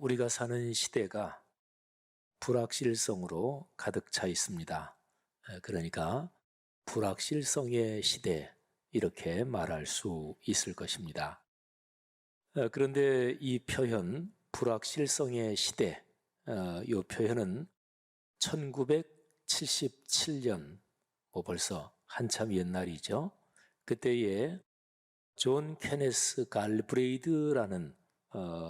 우리가 사는 시대가 불확실성으로 가득 차 있습니다. 그러니까 불확실성의 시대, 이렇게 말할 수 있을 것입니다. 그런데 이 표현 불확실성의 시대, 이 표현은 1977년, 벌써 한참 옛날이죠. 그때에 존 케네스 갈브레이드라는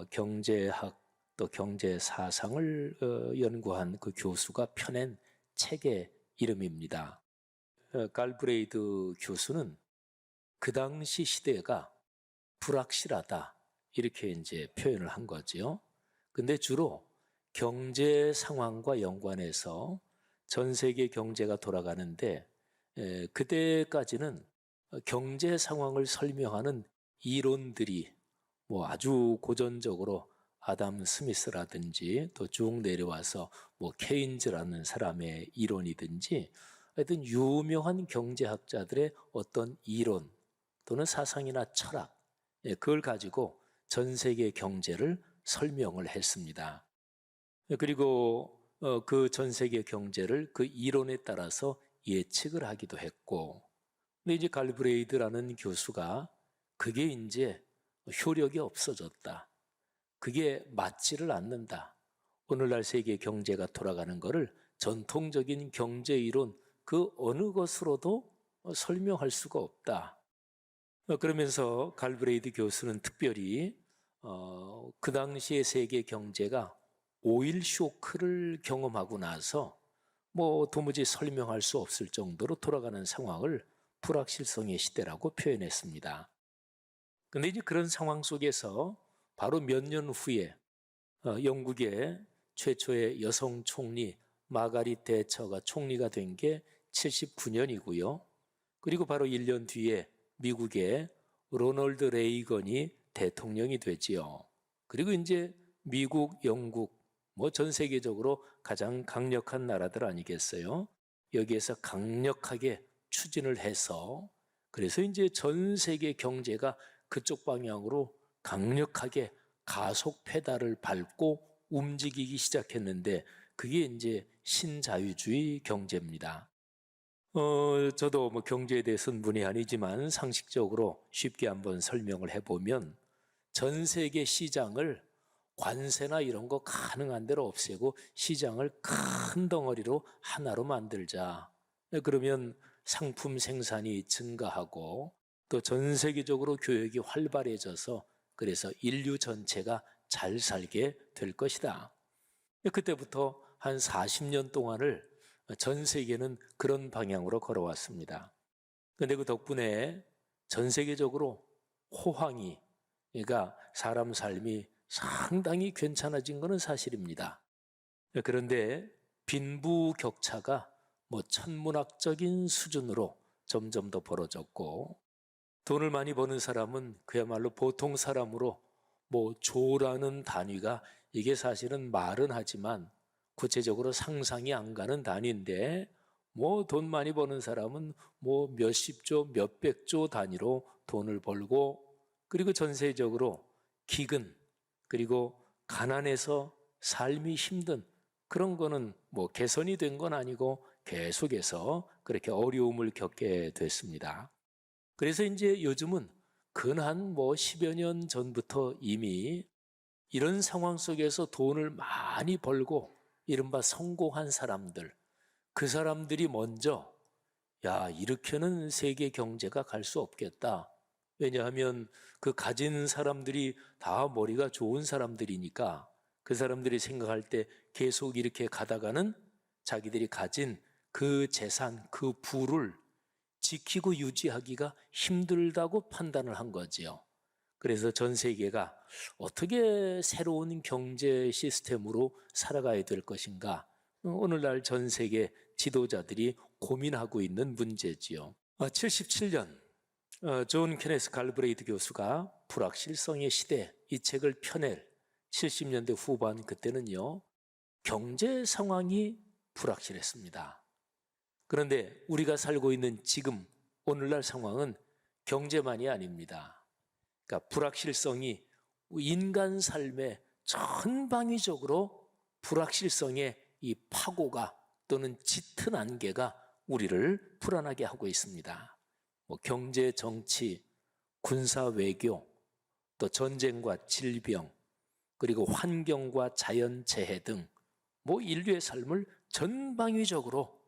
경제학 또 경제 사상을 연구한 그 교수가 펴낸 책의 이름입니다. 갈브레이드 교수는 그 당시 시대가 불확실하다, 이렇게 이제 표현을 한 거죠. 근데 주로 경제 상황과 연관해서 전 세계 경제가 돌아가는데, 그때까지는 경제 상황을 설명하는 이론들이 아주 고전적으로 아담 스미스라든지 또 쭉 내려와서 케인즈라는 사람의 이론이든지 하여튼 유명한 경제학자들의 어떤 이론 또는 사상이나 철학, 그걸 가지고 전 세계 경제를 설명을 했습니다. 그리고 그 전 세계 경제를 그 이론에 따라서 예측을 하기도 했고, 근데 이제 갈브레이드라는 교수가 그게 이제 효력이 없어졌다, 그게 맞지를 않는다, 오늘날 세계 경제가 돌아가는 것을 전통적인 경제 이론 그 어느 것으로도 설명할 수가 없다. 그러면서 갈브레이드 교수는 특별히 그 당시의 세계 경제가 오일 쇼크를 경험하고 나서 도무지 설명할 수 없을 정도로 돌아가는 상황을 불확실성의 시대라고 표현했습니다. 그런데 이제 그런 상황 속에서 바로 몇 년 후에 영국의 최초의 여성 총리 마가릿 대처가 총리가 된 게 79년이고요. 그리고 바로 1년 뒤에 미국의 로널드 레이건이 대통령이 되지요. 그리고 이제 미국, 영국, 전 세계적으로 가장 강력한 나라들 아니겠어요? 여기에서 강력하게 추진을 해서, 그래서 이제 전 세계 경제가 그쪽 방향으로 강력하게 가속 페달을 밟고 움직이기 시작했는데, 그게 이제 신자유주의 경제입니다. 저도 경제에 대해서는 문외한이지만 상식적으로 쉽게 한번 설명을 해보면, 전 세계 시장을 관세나 이런 거 가능한 대로 없애고 시장을 큰 덩어리로 하나로 만들자. 그러면 상품 생산이 증가하고 또 전 세계적으로 교역이 활발해져서 그래서 인류 전체가 잘 살게 될 것이다. 그때부터 한 40년 동안을 전 세계는 그런 방향으로 걸어왔습니다. 그런데 그 덕분에 전 세계적으로 호황이, 그러니까 사람 삶이 상당히 괜찮아진 것은 사실입니다. 그런데 빈부격차가 천문학적인 수준으로 점점 더 벌어졌고, 돈을 많이 버는 사람은 그야말로 보통 사람으로 조라는 단위가, 이게 사실은 말은 하지만 구체적으로 상상이 안 가는 단위인데, 돈 많이 버는 사람은 몇십조, 몇백조 단위로 돈을 벌고, 그리고 전세적으로 기근, 그리고 가난해서 삶이 힘든 그런 거는 개선이 된 건 아니고 계속해서 그렇게 어려움을 겪게 됐습니다. 그래서 이제 요즘은 근한 10여 년 전부터 이미 이런 상황 속에서 돈을 많이 벌고 이른바 성공한 사람들, 그 사람들이 먼저 이렇게는 세계 경제가 갈 수 없겠다. 왜냐하면 그 가진 사람들이 다 머리가 좋은 사람들이니까 그 사람들이 생각할 때 계속 이렇게 가다가는 자기들이 가진 그 재산, 그 부를 지키고 유지하기가 힘들다고 판단을 한 거지요. 그래서 전 세계가 어떻게 새로운 경제 시스템으로 살아가야 될 것인가, 오늘날 전 세계 지도자들이 고민하고 있는 문제지요. 77년 존 케네스 갈브레이드 교수가 불확실성의 시대, 이 책을 펴낼 70년대 후반, 그때는요 경제 상황이 불확실했습니다. 그런데 우리가 살고 있는 지금 오늘날 상황은 경제만이 아닙니다. 그러니까 불확실성이 인간 삶에 전방위적으로 불확실성의 이 파고가 또는 짙은 안개가 우리를 불안하게 하고 있습니다. 경제, 정치, 군사, 외교, 또 전쟁과 질병, 그리고 환경과 자연재해 등 인류의 삶을 전방위적으로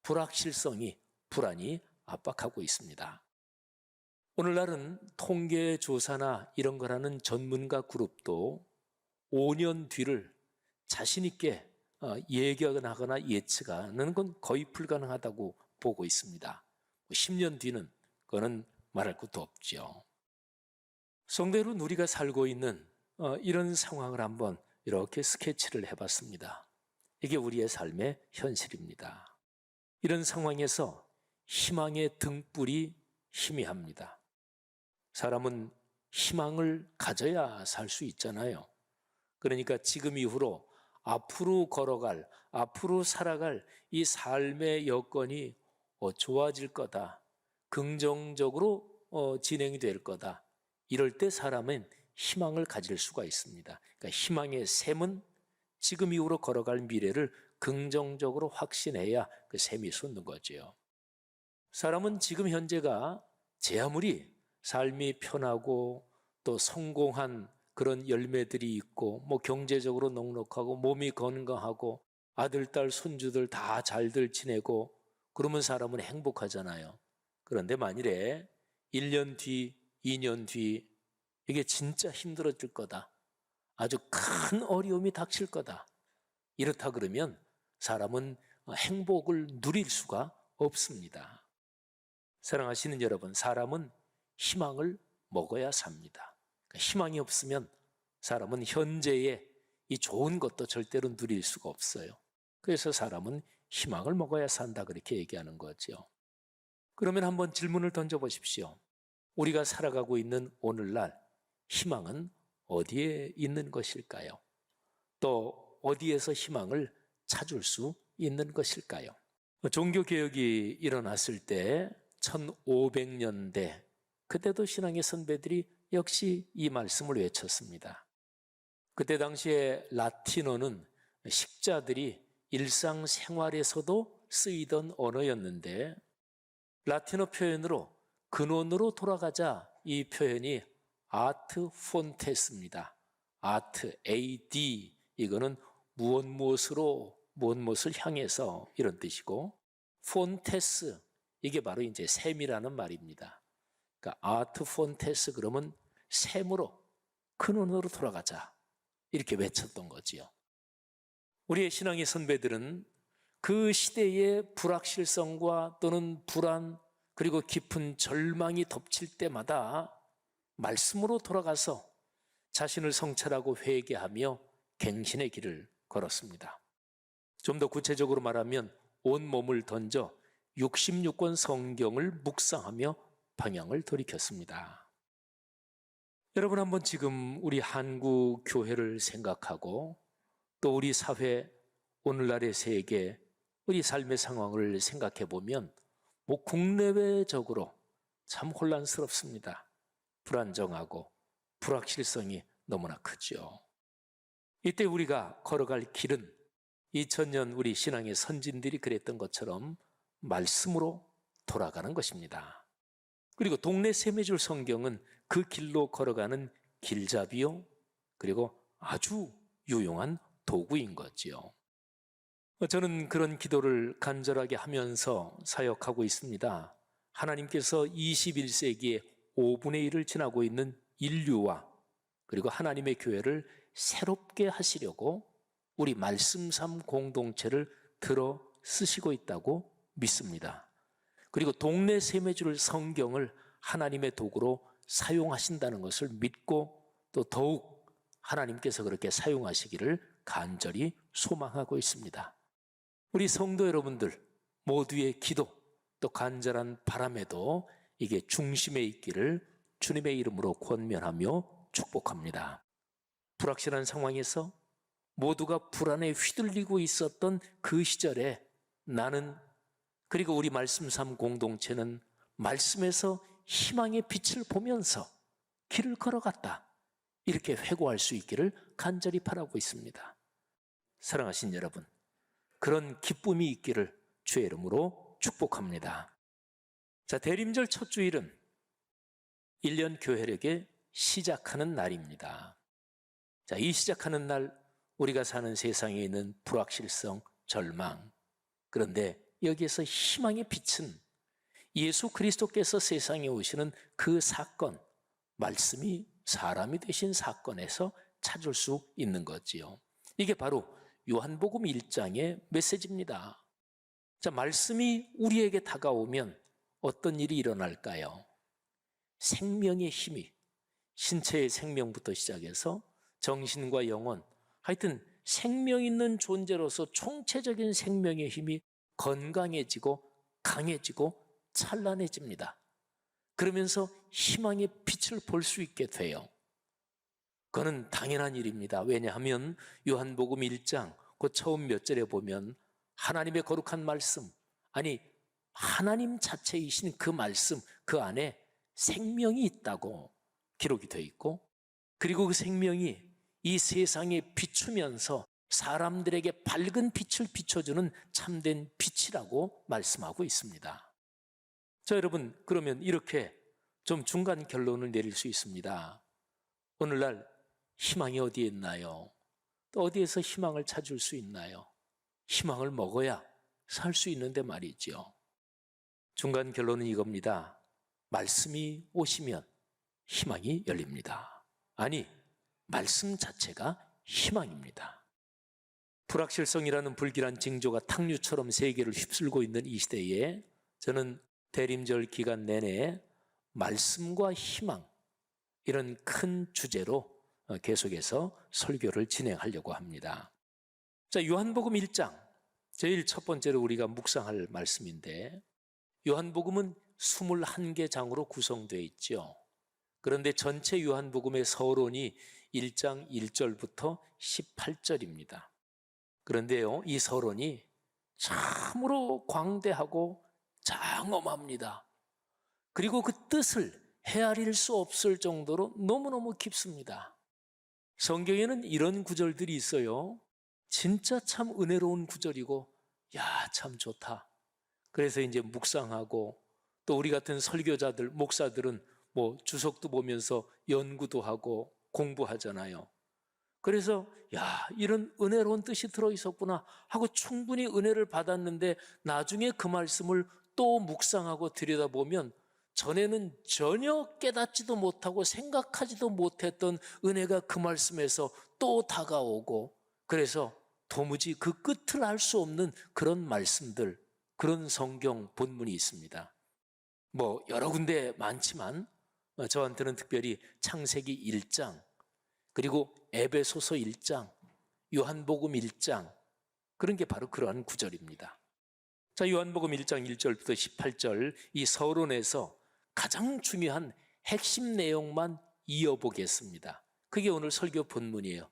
불확실성이, 불안이 압박하고 있습니다. 오늘날은 통계조사나 이런 거라는 전문가 그룹도 5년 뒤를 자신 있게 예견하거나 예측하는 건 거의 불가능하다고 보고 있습니다. 10년 뒤는 그거는 말할 것도 없죠. 성도 여러분, 우리가 살고 있는 이런 상황을 한번 이렇게 스케치를 해봤습니다. 이게 우리의 삶의 현실입니다. 이런 상황에서 희망의 등불이 희미합니다. 사람은 희망을 가져야 살 수 있잖아요. 그러니까 지금 이후로 앞으로 걸어갈, 앞으로 살아갈 이 삶의 여건이 좋아질 거다, 긍정적으로 진행이 될 거다, 이럴 때 사람은 희망을 가질 수가 있습니다. 그러니까 희망의 샘은 지금 이후로 걸어갈 미래를 긍정적으로 확신해야 그 샘이 솟는 거죠. 사람은 지금 현재가 제 아무리 삶이 편하고 또 성공한 그런 열매들이 있고 경제적으로 넉넉하고 몸이 건강하고 아들, 딸, 손주들 다 잘들 지내고 그러면 사람은 행복하잖아요. 그런데 만일에 1년 뒤, 2년 뒤 이게 진짜 힘들어질 거다, 아주 큰 어려움이 닥칠 거다, 이렇다 그러면 사람은 행복을 누릴 수가 없습니다. 사랑하시는 여러분, 사람은 희망을 먹어야 삽니다. 희망이 없으면 사람은 현재의 이 좋은 것도 절대로 누릴 수가 없어요. 그래서 사람은 희망을 먹어야 산다, 그렇게 얘기하는 거죠. 그러면 한번 질문을 던져보십시오. 우리가 살아가고 있는 오늘날 희망은 어디에 있는 것일까요? 또 어디에서 희망을 찾을 수 있는 것일까요? 종교개혁이 일어났을 때 1500년대, 그때도 신앙의 선배들이 역시 이 말씀을 외쳤습니다. 그때 당시에 라틴어는 식자들이 일상생활에서도 쓰이던 언어였는데 라틴어 표현으로 근원으로 돌아가자, 이 표현이 아트 폰테스입니다. 아트, AD, 이거는 무엇으로 무엇을 향해서, 이런 뜻이고, 폰테스, 이게 바로 이제 샘이라는 말입니다. 그러니까 아트 폰테스, 그러면 샘으로, 근원으로 돌아가자, 이렇게 외쳤던 거지요. 우리의 신앙의 선배들은 그 시대의 불확실성과 또는 불안, 그리고 깊은 절망이 덮칠 때마다 말씀으로 돌아가서 자신을 성찰하고 회개하며 갱신의 길을 걸었습니다. 좀 더 구체적으로 말하면 온 몸을 던져 66권 성경을 묵상하며 방향을 돌이켰습니다. 여러분, 한번 지금 우리 한국 교회를 생각하고 또 우리 사회, 오늘날의 세계, 우리 삶의 상황을 생각해 보면 국내외적으로 참 혼란스럽습니다. 불안정하고 불확실성이 너무나 크죠. 이때 우리가 걸어갈 길은 2000년 우리 신앙의 선진들이 그랬던 것처럼 말씀으로 돌아가는 것입니다. 그리고 동네 세미줄 성경은 그 길로 걸어가는 길잡이요, 그리고 아주 유용한 도구인 거지요. 저는 그런 기도를 간절하게 하면서 사역하고 있습니다. 하나님께서 21세기에 5분의 1을 지나고 있는 인류와 그리고 하나님의 교회를 새롭게 하시려고 우리 말씀삼 공동체를 들어 쓰시고 있다고 믿습니다. 그리고 동네 세매줄 성경을 하나님의 도구로 사용하신다는 것을 믿고 또 더욱 하나님께서 그렇게 사용하시기를 간절히 소망하고 있습니다. 우리 성도 여러분들 모두의 기도 또 간절한 바람에도 이게 중심에 있기를 주님의 이름으로 권면하며 축복합니다. 불확실한 상황에서 모두가 불안에 휘둘리고 있었던 그 시절에 나는, 그리고 우리 말씀삼 공동체는 말씀에서 희망의 빛을 보면서 길을 걸어갔다. 이렇게 회고할 수 있기를 간절히 바라고 있습니다. 사랑하신 여러분, 그런 기쁨이 있기를 주의 이름으로 축복합니다. 자, 대림절 첫 주일은 1년 교회력에 시작하는 날입니다. 자, 이 시작하는 날 우리가 사는 세상에 있는 불확실성, 절망, 그런데 여기에서 희망의 빛은 예수 그리스도께서 세상에 오시는 그 사건, 말씀이 사람이 되신 사건에서 찾을 수 있는 거지요. 이게 바로 요한복음 1장의 메시지입니다. 자, 말씀이 우리에게 다가오면 어떤 일이 일어날까요? 생명의 힘이, 신체의 생명부터 시작해서 정신과 영혼, 하여튼 생명 있는 존재로서 총체적인 생명의 힘이 건강해지고 강해지고 찬란해집니다. 그러면서 희망의 빛을 볼 수 있게 돼요. 그거는 당연한 일입니다. 왜냐하면 요한복음 1장 그 처음 몇 절에 보면 하나님의 거룩한 말씀, 아니 하나님 자체이신 그 말씀, 그 안에 생명이 있다고 기록이 되어 있고, 그리고 그 생명이 이 세상에 비추면서 사람들에게 밝은 빛을 비춰주는 참된 빛이라고 말씀하고 있습니다. 자, 여러분, 그러면 이렇게 좀 중간 결론을 내릴 수 있습니다. 오늘날 희망이 어디에 있나요? 또 어디에서 희망을 찾을 수 있나요? 희망을 먹어야 살 수 있는데 말이죠. 중간 결론은 이겁니다. 말씀이 오시면 희망이 열립니다. 아니, 말씀 자체가 희망입니다. 불확실성이라는 불길한 징조가 탕류처럼 세계를 휩쓸고 있는 이 시대에 저는 대림절 기간 내내 말씀과 희망, 이런 큰 주제로 계속해서 설교를 진행하려고 합니다. 자, 요한복음 1장, 제일 첫 번째로 우리가 묵상할 말씀인데, 요한복음은 21개 장으로 구성되어 있죠. 그런데 전체 요한복음의 서론이 1장 1절부터 18절입니다. 그런데요, 이 서론이 참으로 광대하고 장엄합니다. 그리고 그 뜻을 헤아릴 수 없을 정도로 너무너무 깊습니다. 성경에는 이런 구절들이 있어요. 진짜 참 은혜로운 구절이고, 야, 참 좋다. 그래서 이제 묵상하고, 또 우리 같은 설교자들, 목사들은 뭐 주석도 보면서 연구도 하고 공부하잖아요. 그래서 야, 이런 은혜로운 뜻이 들어있었구나 하고 충분히 은혜를 받았는데, 나중에 그 말씀을 또 묵상하고 들여다보면 전에는 전혀 깨닫지도 못하고 생각하지도 못했던 은혜가 그 말씀에서 또 다가오고, 그래서 도무지 그 끝을 알 수 없는 그런 말씀들, 그런 성경 본문이 있습니다. 뭐 여러 군데 많지만 저한테는 특별히 창세기 1장, 그리고 에베소서 1장, 요한복음 1장, 그런 게 바로 그러한 구절입니다. 자, 요한복음 1장 1절부터 18절 이 서론에서 가장 중요한 핵심 내용만 이어보겠습니다. 그게 오늘 설교 본문이에요.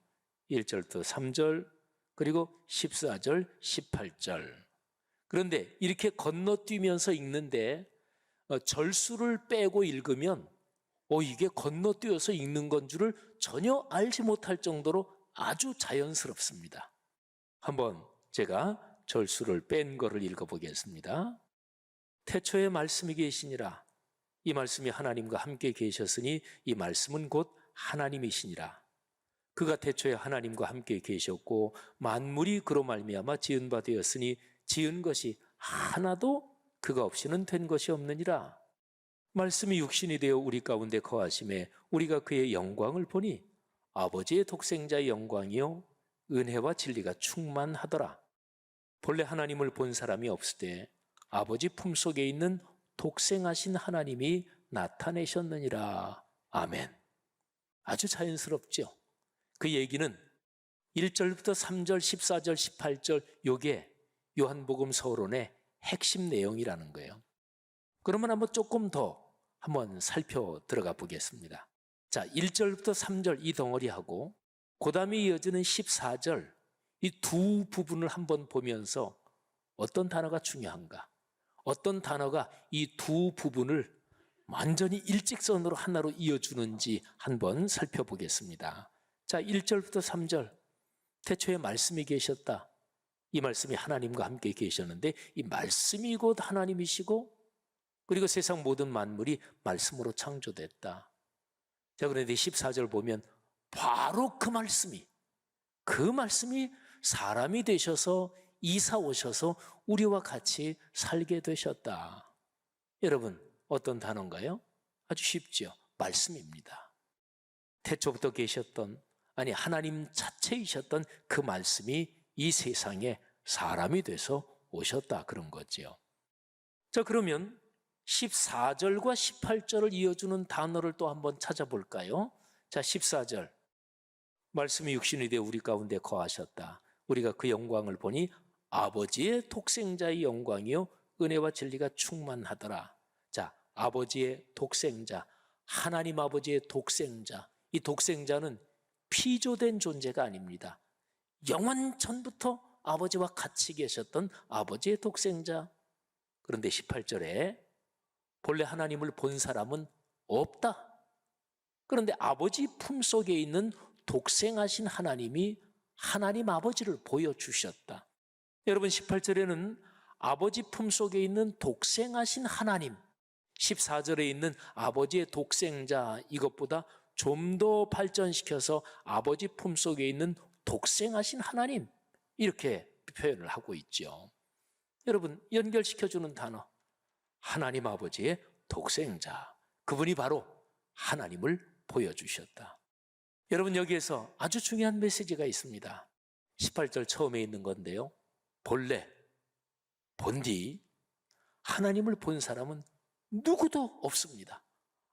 1절부터 3절, 그리고 14절, 18절. 그런데 이렇게 건너뛰면서 읽는데 절수를 빼고 읽으면 이게 건너뛰어서 읽는 건 줄을 전혀 알지 못할 정도로 아주 자연스럽습니다. 한번 제가 절수를 뺀 거를 읽어보겠습니다. 태초에 말씀이 계시니라. 이 말씀이 하나님과 함께 계셨으니 이 말씀은 곧 하나님이시니라. 그가 태초에 하나님과 함께 계셨고 만물이 그로 말미암아 지은 바 되었으니 지은 것이 하나도 그가 없이는 된 것이 없느니라. 말씀이 육신이 되어 우리 가운데 거하심에 우리가 그의 영광을 보니 아버지의 독생자의 영광이요 은혜와 진리가 충만하더라. 본래 하나님을 본 사람이 없을 때 아버지 품속에 있는 독생하신 하나님이 나타내셨느니라. 아멘. 아주 자연스럽죠. 그 얘기는 1절부터 3절, 14절, 18절 요게 요한복음 서론의 핵심 내용이라는 거예요. 그러면 한번 조금 더 한번 살펴 들어가 보겠습니다. 자, 1절부터 3절 이 덩어리하고 그 다음에 이어지는 14절 이 두 부분을 한번 보면서 어떤 단어가 중요한가, 어떤 단어가 이 두 부분을 완전히 일직선으로 하나로 이어주는지 한번 살펴보겠습니다. 자, 1절부터 3절. 태초에 말씀이 계셨다. 이 말씀이 하나님과 함께 계셨는데 이 말씀이 곧 하나님이시고 그리고 세상 모든 만물이 말씀으로 창조됐다. 자, 그런데 14절 보면 바로 그 말씀이 사람이 되셔서 이사 오셔서 우리와 같이 살게 되셨다. 여러분, 어떤 단어인가요? 아주 쉽죠. 말씀입니다. 태초부터 계셨던, 아니 하나님 자체이셨던 그 말씀이 이 세상에 사람이 돼서 오셨다, 그런 거죠. 자, 그러면 14절과 18절을 이어주는 단어를 또 한번 찾아볼까요? 자, 14절. 말씀이 육신이 되어 우리 가운데 거하셨다. 우리가 그 영광을 보니 아버지의 독생자의 영광이요 은혜와 진리가 충만하더라. 자, 아버지의 독생자, 하나님 아버지의 독생자. 이 독생자는 피조된 존재가 아닙니다. 영원 전부터 아버지와 같이 계셨던 아버지의 독생자. 그런데 18절에 본래 하나님을 본 사람은 없다. 그런데 아버지 품속에 있는 독생하신 하나님이 하나님 아버지를 보여주셨다. 여러분, 18절에는 아버지 품속에 있는 독생하신 하나님, 14절에 있는 아버지의 독생자, 이것보다 좀 더 발전시켜서 아버지 품속에 있는 독생하신 하나님, 이렇게 표현을 하고 있죠. 여러분, 연결시켜주는 단어, 하나님 아버지의 독생자, 그분이 바로 하나님을 보여주셨다. 여러분, 여기에서 아주 중요한 메시지가 있습니다. 18절 처음에 있는 건데요, 본래 본디 하나님을 본 사람은 누구도 없습니다.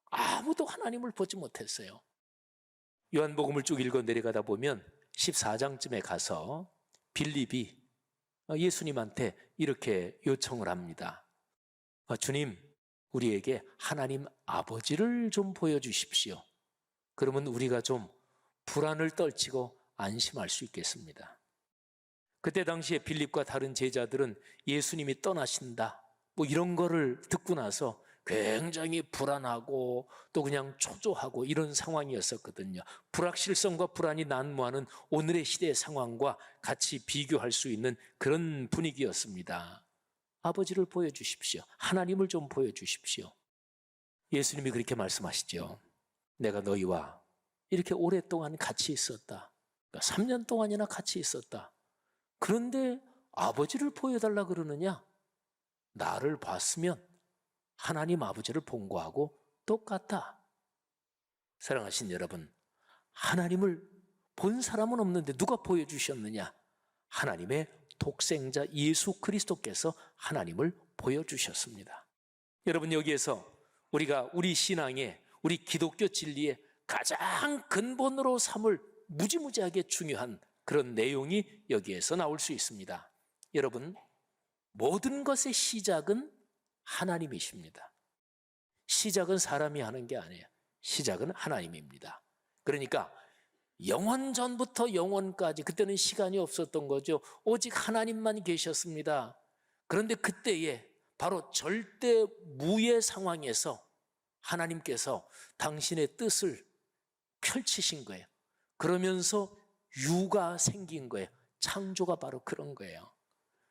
아무도 하나님을 보지 못했어요. 요한복음을 쭉 읽어 내려가다 보면 14장쯤에 가서 빌립이 예수님한테 이렇게 요청을 합니다. 주님, 우리에게 하나님 아버지를 좀 보여주십시오. 그러면 우리가 좀 불안을 떨치고 안심할 수 있겠습니다. 그때 당시에 빌립과 다른 제자들은 예수님이 떠나신다, 뭐 이런 거를 듣고 나서 굉장히 불안하고 또 그냥 초조하고 이런 상황이었었거든요. 불확실성과 불안이 난무하는 오늘의 시대의 상황과 같이 비교할 수 있는 그런 분위기였습니다. 아버지를 보여주십시오. 하나님을 좀 보여주십시오. 예수님이 그렇게 말씀하시죠. 내가 너희와 이렇게 오랫동안 같이 있었다. 그러니까 3년 동안이나 같이 있었다. 그런데 아버지를 보여달라 그러느냐? 나를 봤으면 하나님 아버지를 본 거하고 똑같다. 사랑하신 여러분, 하나님을 본 사람은 없는데 누가 보여주셨느냐? 하나님의 독생자 예수 그리스도께서 하나님을 보여주셨습니다. 여러분, 여기에서 우리가 우리 신앙에, 우리 기독교 진리에 가장 근본으로 삼을 무지무지하게 중요한 그런 내용이 여기에서 나올 수 있습니다. 여러분, 모든 것의 시작은 하나님이십니다. 시작은 사람이 하는 게 아니에요. 시작은 하나님입니다. 그러니까 영원 전부터 영원까지, 그때는 시간이 없었던 거죠. 오직 하나님만 계셨습니다. 그런데 그때에 바로 절대 무의 상황에서 하나님께서 당신의 뜻을 펼치신 거예요. 그러면서 유가 생긴 거예요. 창조가 바로 그런 거예요.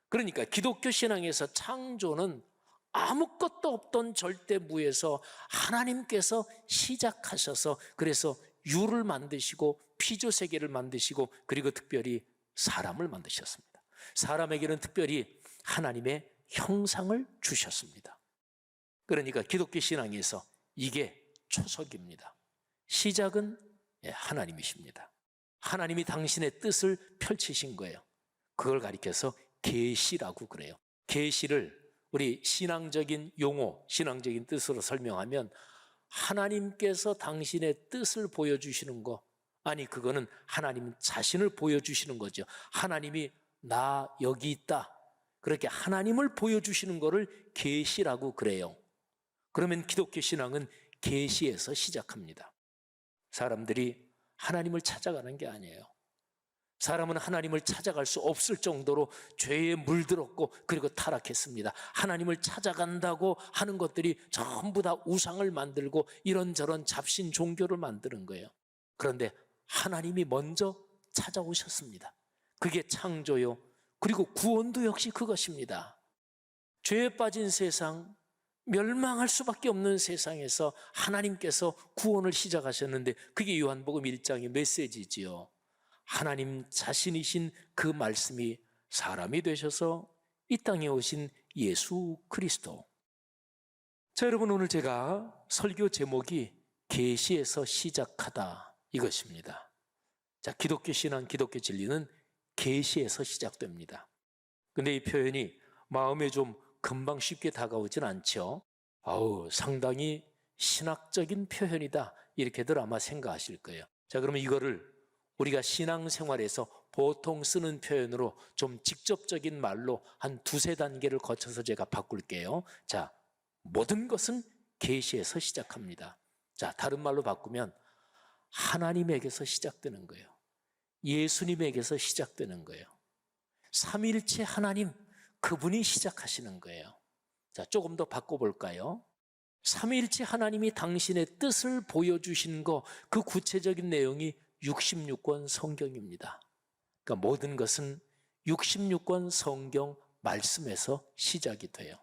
그러니까 기독교 신앙에서 창조는 아무것도 없던 절대무에서 하나님께서 시작하셔서, 그래서 유를 만드시고 피조세계를 만드시고 그리고 특별히 사람을 만드셨습니다. 사람에게는 특별히 하나님의 형상을 주셨습니다. 그러니까 기독교 신앙에서 이게 초석입니다. 시작은 하나님이십니다. 하나님이 당신의 뜻을 펼치신 거예요. 그걸 가리켜서 계시라고 그래요. 계시를 우리 신앙적인 용어, 신앙적인 뜻으로 설명하면 하나님께서 당신의 뜻을 보여주시는 거, 아니 그거는 하나님 자신을 보여주시는 거죠. 하나님이 나 여기 있다, 그렇게 하나님을 보여주시는 거를 계시라고 그래요. 그러면 기독교 신앙은 계시에서 시작합니다. 사람들이 하나님을 찾아가는 게 아니에요. 사람은 하나님을 찾아갈 수 없을 정도로 죄에 물들었고 그리고 타락했습니다. 하나님을 찾아간다고 하는 것들이 전부 다 우상을 만들고 이런저런 잡신 종교를 만드는 거예요. 그런데 하나님이 먼저 찾아오셨습니다. 그게 창조요. 그리고 구원도 역시 그것입니다. 죄에 빠진 세상, 멸망할 수밖에 없는 세상에서 하나님께서 구원을 시작하셨는데 그게 요한복음 1장의 메시지지요. 하나님 자신이신 그 말씀이 사람이 되셔서 이 땅에 오신 예수 그리스도. 자, 여러분, 오늘 제가 설교 제목이 계시에서 시작하다 이것입니다. 자, 기독교 신앙, 기독교 진리는 계시에서 시작됩니다. 근데 이 표현이 마음에 좀 금방 쉽게 다가오진 않죠. 상당히 신학적인 표현이다 이렇게들 아마 생각하실 거예요. 자, 그러면 이거를 우리가 신앙생활에서 보통 쓰는 표현으로 좀 직접적인 말로 한 두세 단계를 거쳐서 제가 바꿀게요. 자, 모든 것은 계시에서 시작합니다. 자, 다른 말로 바꾸면 하나님에게서 시작되는 거예요. 예수님에게서 시작되는 거예요. 삼위일체 하나님, 그분이 시작하시는 거예요. 자, 조금 더 바꿔볼까요? 삼위일체 하나님이 당신의 뜻을 보여주신 거, 그 구체적인 내용이 66권 성경입니다. 그러니까 모든 것은 66권 성경 말씀에서 시작이 돼요.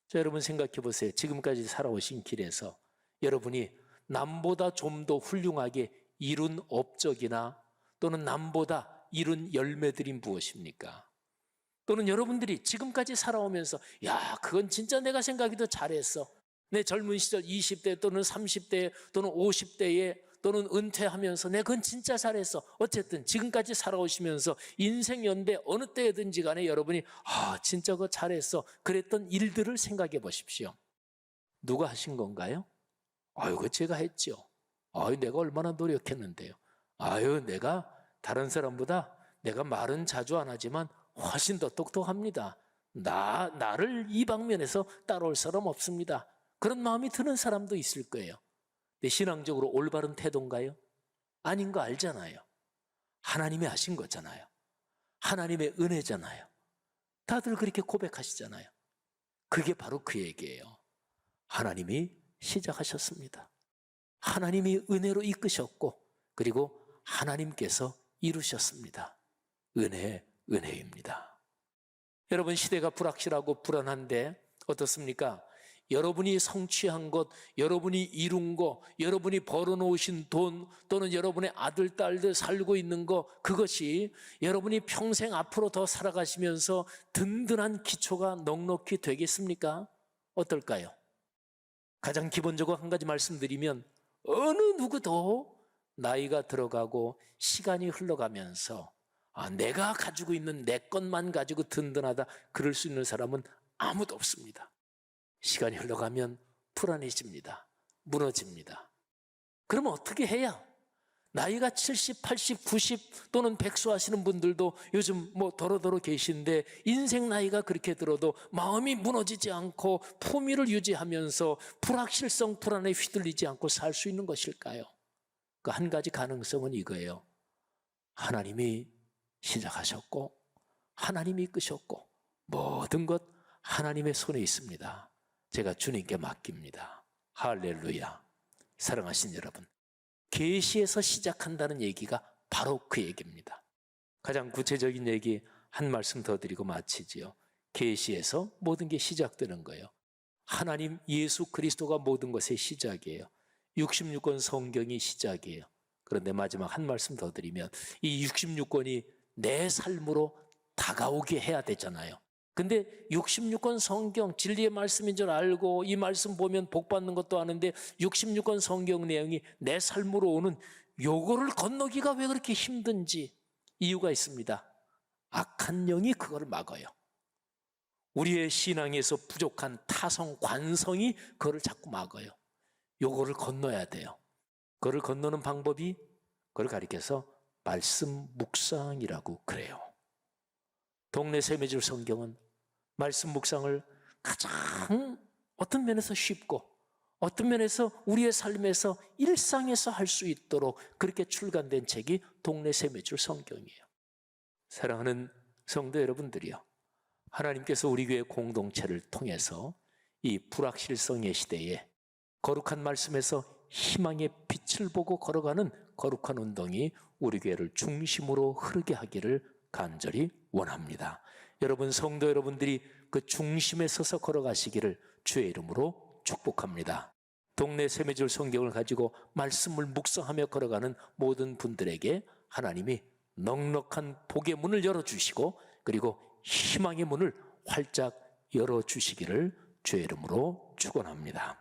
자, 여러분 생각해 보세요. 지금까지 살아오신 길에서 여러분이 남보다 좀 더 훌륭하게 이룬 업적이나 또는 남보다 이룬 열매들이 무엇입니까? 또는 여러분들이 지금까지 살아오면서 야, 그건 진짜 내가 생각해도 잘했어. 내 젊은 시절 20대 또는 30대 또는 50대에 또는 은퇴하면서 내가 그건 진짜 잘했어. 어쨌든 지금까지 살아오시면서 인생 연배 어느 때든지 간에 여러분이 진짜 그거 잘했어. 그랬던 일들을 생각해 보십시오. 누가 하신 건가요? 그거 제가 했죠. 내가 얼마나 노력했는데요. 내가 다른 사람보다 내가 말은 자주 안 하지만 훨씬 더 똑똑합니다. 나를 이 방면에서 따라올 사람 없습니다. 그런 마음이 드는 사람도 있을 거예요. 근데 신앙적으로 올바른 태도인가요? 아닌 거 알잖아요. 하나님이 하신 거잖아요. 하나님의 은혜잖아요. 다들 그렇게 고백하시잖아요. 그게 바로 그 얘기예요. 하나님이 시작하셨습니다. 하나님이 은혜로 이끄셨고 그리고 하나님께서 이루셨습니다. 은혜입니다. 여러분, 시대가 불확실하고 불안한데 어떻습니까? 여러분이 성취한 것, 여러분이 이룬 것, 여러분이 벌어놓으신 돈 또는 여러분의 아들, 딸들 살고 있는 것, 그것이 여러분이 평생 앞으로 더 살아가시면서 든든한 기초가 넉넉히 되겠습니까? 어떨까요? 가장 기본적으로 한 가지 말씀드리면 어느 누구도 나이가 들어가고 시간이 흘러가면서 내가 가지고 있는 내 것만 가지고 든든하다 그럴 수 있는 사람은 아무도 없습니다. 시간이 흘러가면 불안해집니다. 무너집니다. 그러면 어떻게 해야? 나이가 70, 80, 90 또는 100수 하시는 분들도 요즘 더러더러 계신데 인생 나이가 그렇게 들어도 마음이 무너지지 않고 품위를 유지하면서 불확실성, 불안에 휘둘리지 않고 살 수 있는 것일까요? 그 한 가지 가능성은 이거예요. 하나님이 시작하셨고 하나님이 이끄셨고 모든 것 하나님의 손에 있습니다. 제가 주님께 맡깁니다. 할렐루야. 사랑하신 여러분, 계시에서 시작한다는 얘기가 바로 그 얘기입니다. 가장 구체적인 얘기 한 말씀 더 드리고 마치지요. 계시에서 모든 게 시작되는 거예요. 하나님 예수 그리스도가 모든 것의 시작이에요. 66권 성경이 시작이에요. 그런데 마지막 한 말씀 더 드리면 이 66권이 내 삶으로 다가오게 해야 되잖아요. 근데 66권 성경 진리의 말씀인 줄 알고 이 말씀 보면 복 받는 것도 아는데 66권 성경 내용이 내 삶으로 오는 요거를 건너기가 왜 그렇게 힘든지 이유가 있습니다. 악한 영이 그걸 막아요. 우리의 신앙에서 부족한 타성, 관성이 그걸 자꾸 막아요. 요거를 건너야 돼요. 그걸 건너는 방법이 그걸 가리켜서 말씀 묵상이라고 그래요. 동네 세매줄 성경은 말씀 묵상을 가장 어떤 면에서 쉽고 어떤 면에서 우리의 삶에서 일상에서 할 수 있도록 그렇게 출간된 책이 동네 세매줄 성경이에요. 사랑하는 성도 여러분들이요, 하나님께서 우리 교회 공동체를 통해서 이 불확실성의 시대에 거룩한 말씀에서 희망의 빛을 보고 걸어가는 거룩한 운동이 우리 교회를 중심으로 흐르게 하기를 간절히 원합니다. 여러분, 성도 여러분들이 그 중심에 서서 걸어가시기를 주의 이름으로 축복합니다. 동네 세미줄 성경을 가지고 말씀을 묵상하며 걸어가는 모든 분들에게 하나님이 넉넉한 복의 문을 열어주시고, 그리고 희망의 문을 활짝 열어주시기를 주의 이름으로 축원합니다.